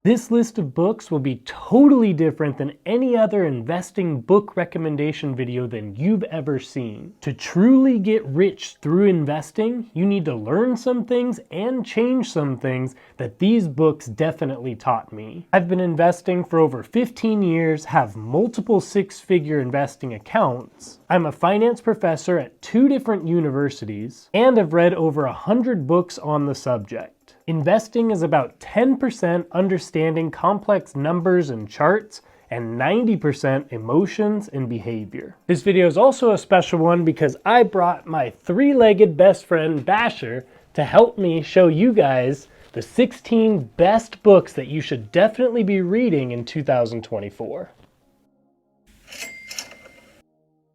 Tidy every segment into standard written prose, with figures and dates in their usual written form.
This list of books will be totally different than any other investing book recommendation video than you've ever seen. To truly get rich through investing, you need to learn some things and change some things that these books definitely taught me. I've been investing for over 15 years, have multiple six-figure investing accounts. I'm a finance professor at 2 different universities, and I've read over 100 books on the subject. Investing is about 10% understanding complex numbers and charts, and 90% emotions and behavior. This video is also a special one because I brought my 3-legged best friend Basher to help me show you guys the 16 best books that you should definitely be reading in 2024.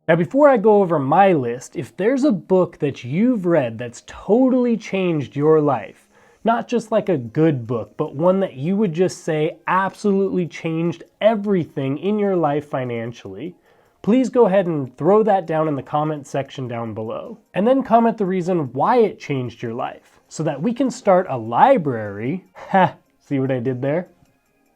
Now, before I go over my list, if there's a book that you've read that's totally changed your life, not just like a good book, but one that you would just say absolutely changed everything in your life financially, please go ahead and throw that down in the comment section down below. And then comment the reason why it changed your life, so that we can start a library, see what I did there?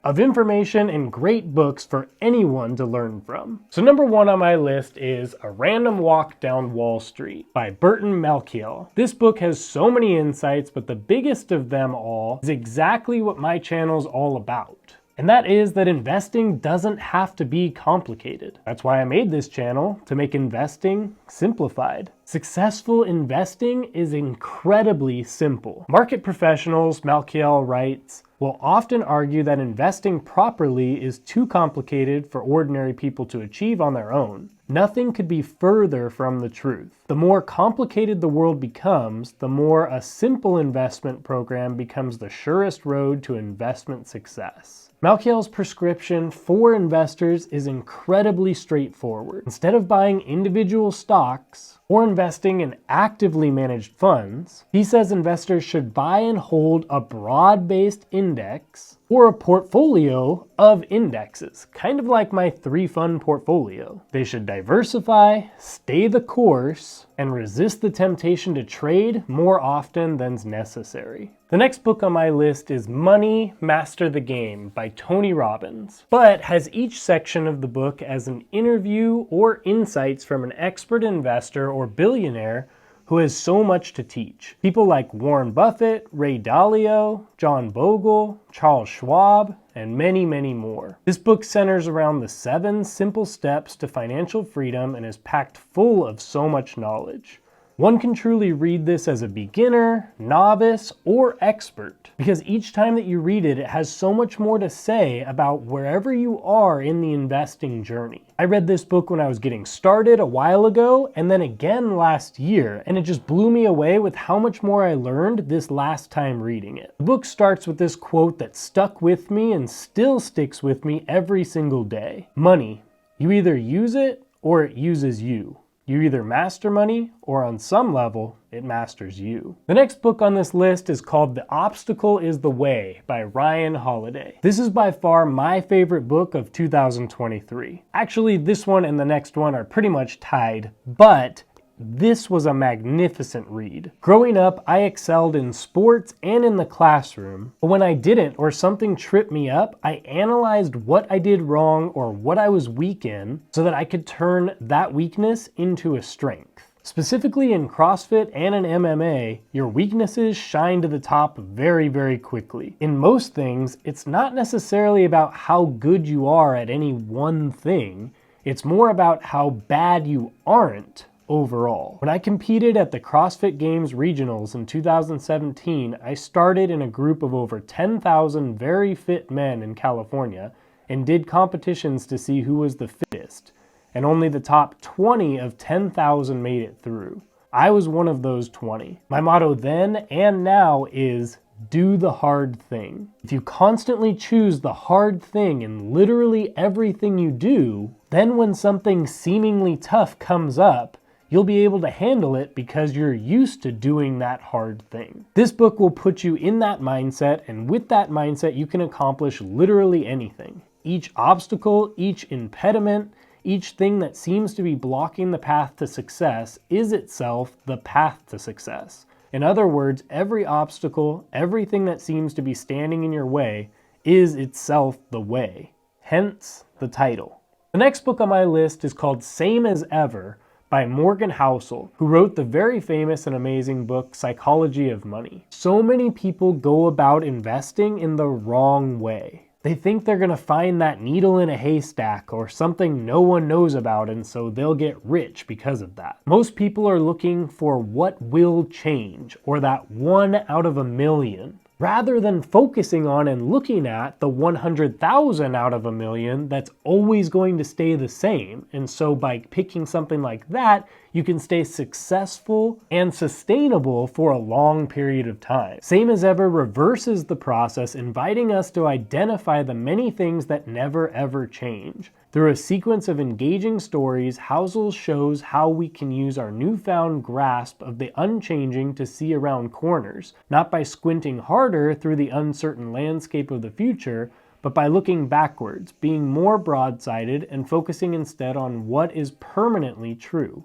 Of information and great books for anyone to learn from. So number 1 on my list is A Random Walk Down Wall Street by Burton Malkiel. This book has so many insights, but the biggest of them all is exactly what my channel's all about. And that is that investing doesn't have to be complicated. That's why I made this channel, to make investing simplified. Successful investing is incredibly simple. Market professionals, Malkiel writes, will often argue that investing properly is too complicated for ordinary people to achieve on their own. Nothing could be further from the truth. The more complicated the world becomes, the more a simple investment program becomes the surest road to investment success. Malkiel's prescription for investors is incredibly straightforward. Instead of buying individual stocks or investing in actively managed funds, he says investors should buy and hold a broad-based index or a portfolio of indexes, kind of like my 3-fund portfolio. They should diversify, stay the course, and resist the temptation to trade more often than's necessary. The next book on my list is Money, Master the Game by Tony Robbins, but has each section of the book as an interview or insights from an expert investor or billionaire who has so much to teach. People like Warren Buffett, Ray Dalio, John Bogle, Charles Schwab, and many, many more. This book centers around the 7 simple steps to financial freedom and is packed full of so much knowledge. One can truly read this as a beginner, novice, or expert, because each time that you read it, it has so much more to say about wherever you are in the investing journey. I read this book when I was getting started a while ago, and then again last year, and it just blew me away with how much more I learned this last time reading it. The book starts with this quote that stuck with me and still sticks with me every single day. Money, you either use it or it uses you. You either master money, or on some level, it masters you. The next book on this list is called The Obstacle is the Way by Ryan Holiday. This is by far my favorite book of 2023. Actually, this one and the next one are pretty much tied, but this was a magnificent read. Growing up, I excelled in sports and in the classroom, but when I didn't or something tripped me up, I analyzed what I did wrong or what I was weak in so that I could turn that weakness into a strength. Specifically in CrossFit and in MMA, your weaknesses shine to the top very, very quickly. In most things, it's not necessarily about how good you are at any one thing, it's more about how bad you aren't overall. When I competed at the CrossFit Games Regionals in 2017, I started in a group of over 10,000 very fit men in California and did competitions to see who was the fittest, and only the top 20 of 10,000 made it through. I was one of those 20. My motto then and now is do the hard thing. If you constantly choose the hard thing in literally everything you do, then when something seemingly tough comes up, you'll be able to handle it because you're used to doing that hard thing. This book will put you in that mindset, and with that mindset, you can accomplish literally anything. Each obstacle, each impediment, each thing that seems to be blocking the path to success is itself the path to success. In other words, every obstacle, everything that seems to be standing in your way is itself the way. Hence the title. The next book on my list is called Same as Ever by Morgan Housel, who wrote the very famous and amazing book Psychology of Money. So many people go about investing in the wrong way. They think they're going to find that needle in a haystack or something no one knows about, and so they'll get rich because of that. Most people are looking for what will change, or that 1 out of a million, rather than focusing on and looking at the 100,000 out of a million that's always going to stay the same. And so by picking something like that, you can stay successful and sustainable for a long period of time. Same as Ever reverses the process, inviting us to identify the many things that never ever change. Through a sequence of engaging stories, Housel shows how we can use our newfound grasp of the unchanging to see around corners, not by squinting harder through the uncertain landscape of the future, but by looking backwards, being more broad-sided, and focusing instead on what is permanently true.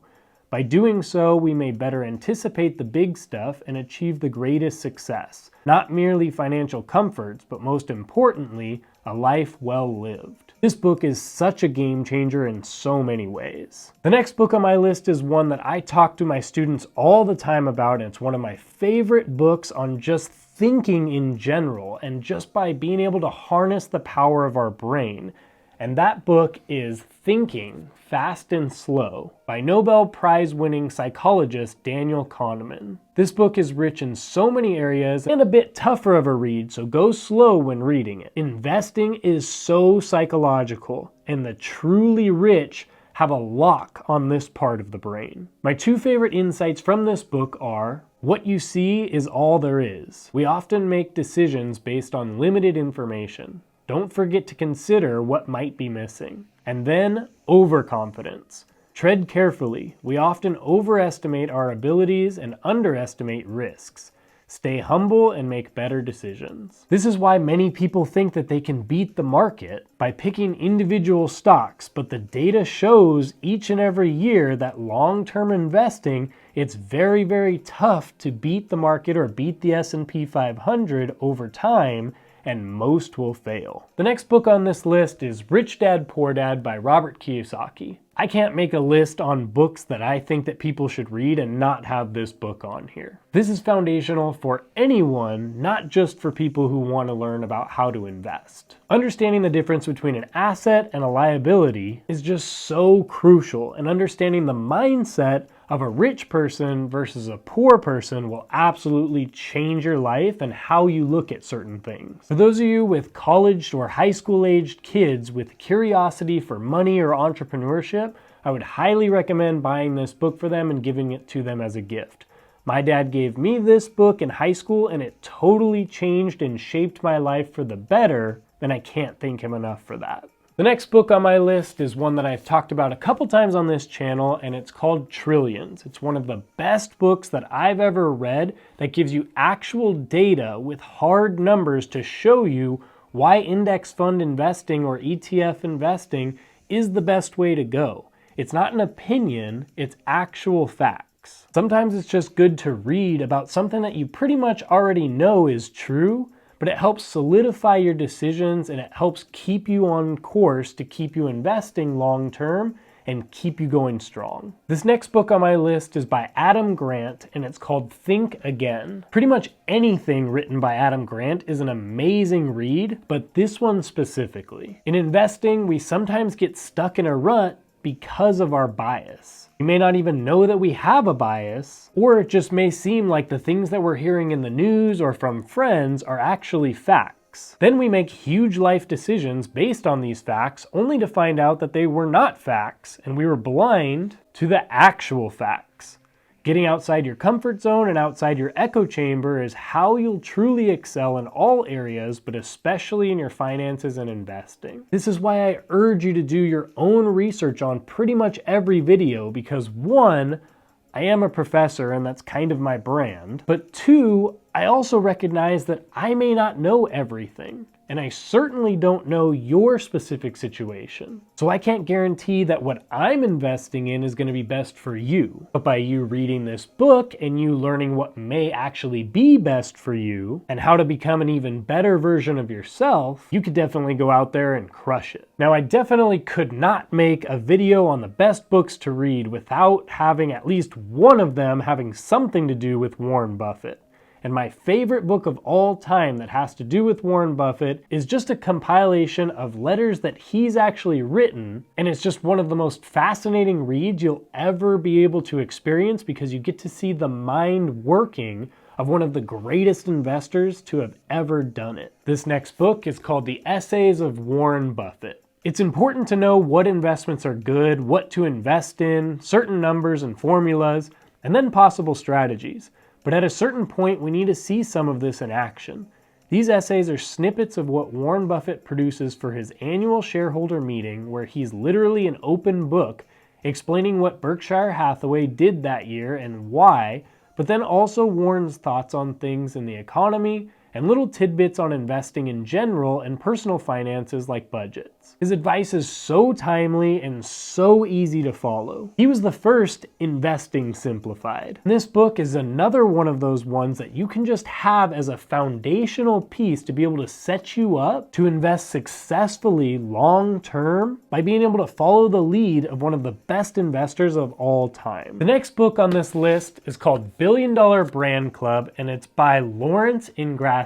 By doing so, we may better anticipate the big stuff and achieve the greatest success. Not merely financial comforts, but most importantly, a life well lived. This book is such a game changer in so many ways. The next book on my list is one that I talk to my students all the time about, and it's one of my favorite books on just thinking in general, and just by being able to harness the power of our brain. And that book is Thinking, Fast and Slow by Nobel Prize-winning psychologist Daniel Kahneman. This book is rich in so many areas and a bit tougher of a read, so go slow when reading it. Investing is so psychological, and the truly rich have a lock on this part of the brain. My two favorite insights from this book are: what you see is all there is. We often make decisions based on limited information. Don't forget to consider what might be missing. And then, overconfidence. Tread carefully. We often overestimate our abilities and underestimate risks. Stay humble and make better decisions. This is why many people think that they can beat the market by picking individual stocks, but the data shows each and every year that long-term investing, it's very, very tough to beat the market or beat the S&P 500 over time, and most will fail. The next book on this list is Rich Dad Poor Dad by Robert Kiyosaki. I can't make a list on books that I think that people should read and not have this book on here. This is foundational for anyone, not just for people who want to learn about how to invest. Understanding the difference between an asset and a liability is just so crucial, and understanding the mindset of a rich person versus a poor person will absolutely change your life and how you look at certain things. For those of you with college or high school aged kids with curiosity for money or entrepreneurship, I would highly recommend buying this book for them and giving it to them as a gift. My dad gave me this book in high school, and it totally changed and shaped my life for the better, and I can't thank him enough for that. The next book on my list is one that I've talked about a couple times on this channel, and it's called Trillions. It's one of the best books that I've ever read that gives you actual data with hard numbers to show you why index fund investing or ETF investing is the best way to go. It's not an opinion, it's actual facts. Sometimes it's just good to read about something that you pretty much already know is true, but it helps solidify your decisions, and it helps keep you on course to keep you investing long term and keep you going strong. This next book on my list is by Adam Grant, and it's called Think Again. Pretty much anything written by Adam Grant is an amazing read, but this one specifically. In investing, we sometimes get stuck in a rut because of our bias. We may not even know that we have a bias, or it just may seem like the things that we're hearing in the news or from friends are actually facts. Then we make huge life decisions based on these facts, only to find out that they were not facts, and we were blind to the actual facts. Getting outside your comfort zone and outside your echo chamber is how you'll truly excel in all areas, but especially in your finances and investing. This is why I urge you to do your own research on pretty much every video, because one, I am a professor and that's kind of my brand, but two, I also recognize that I may not know everything, and I certainly don't know your specific situation. So I can't guarantee that what I'm investing in is going to be best for you. But by you reading this book and you learning what may actually be best for you and how to become an even better version of yourself, you could definitely go out there and crush it. Now, I definitely could not make a video on the best books to read without having at least one of them having something to do with Warren Buffett. And my favorite book of all time that has to do with Warren Buffett is just a compilation of letters that he's actually written, and it's just one of the most fascinating reads you'll ever be able to experience because you get to see the mind working of one of the greatest investors to have ever done it. This next book is called The Essays of Warren Buffett. It's important to know what investments are good, what to invest in, certain numbers and formulas, and then possible strategies. But at a certain point, we need to see some of this in action. These essays are snippets of what Warren Buffett produces for his annual shareholder meeting, where he's literally an open book explaining what Berkshire Hathaway did that year and why, but then also Warren's thoughts on things in the economy and little tidbits on investing in general and personal finances like budgets. His advice is so timely and so easy to follow. He was the first Investing Simplified. And this book is another one of those ones that you can just have as a foundational piece to be able to set you up to invest successfully long term by being able to follow the lead of one of the best investors of all time. The next book on this list is called Billion Dollar Brand Club, and it's by Lawrence Ingrassia.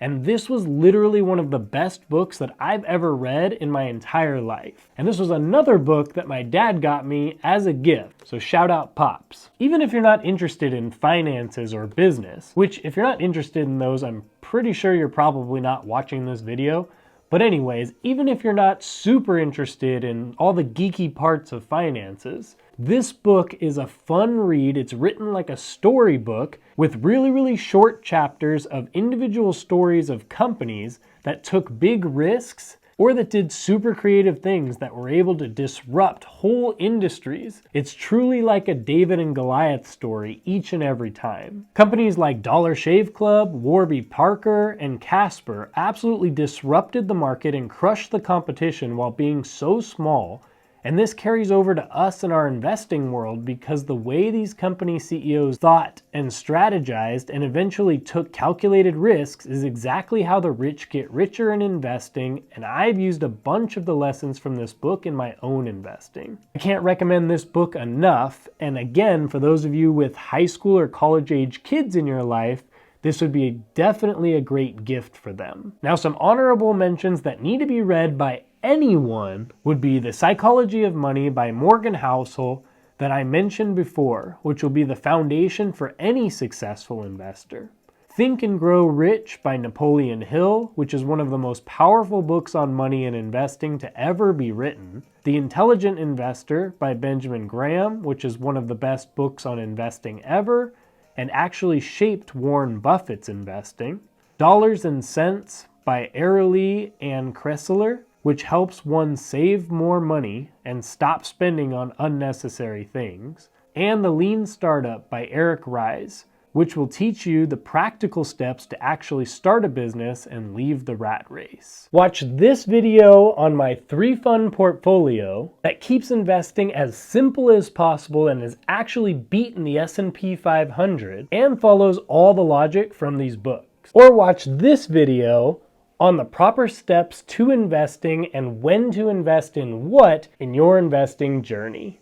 And this was literally one of the best books that I've ever read in my entire life. And this was another book that my dad got me as a gift, so shout out Pops. Even if you're not interested in finances or business, which if you're not interested in those, I'm pretty sure you're probably not watching this video. But anyways, even if you're not super interested in all the geeky parts of finances, this book is a fun read. It's written like a storybook with really short chapters of individual stories of companies that took big risks or that did super creative things that were able to disrupt whole industries. It's truly like a David and Goliath story each and every time. Companies like Dollar Shave Club, Warby Parker, and Casper absolutely disrupted the market and crushed the competition while being so small. And this carries over to us in our investing world because the way these company CEOs thought and strategized and eventually took calculated risks is exactly how the rich get richer in investing, and I've used a bunch of the lessons from this book in my own investing. I can't recommend this book enough, and again, for those of you with high school or college age kids in your life, this would be definitely a great gift for them. Now, some honorable mentions that need to be read by anyone would be The Psychology of Money by Morgan Housel that I mentioned before, which will be the foundation for any successful investor. Think and Grow Rich by Napoleon Hill, which is one of the most powerful books on money and investing to ever be written. The Intelligent Investor by Benjamin Graham, which is one of the best books on investing ever and actually shaped Warren Buffett's investing. Dollars and Cents by Arely and Kressler, which helps one save more money and stop spending on unnecessary things. And The Lean Startup by Eric Ries, which will teach you the practical steps to actually start a business and leave the rat race. Watch this video on my 3-fund portfolio that keeps investing as simple as possible and has actually beaten the S&P 500 and follows all the logic from these books. Or watch this video on the proper steps to investing and when to invest in what in your investing journey.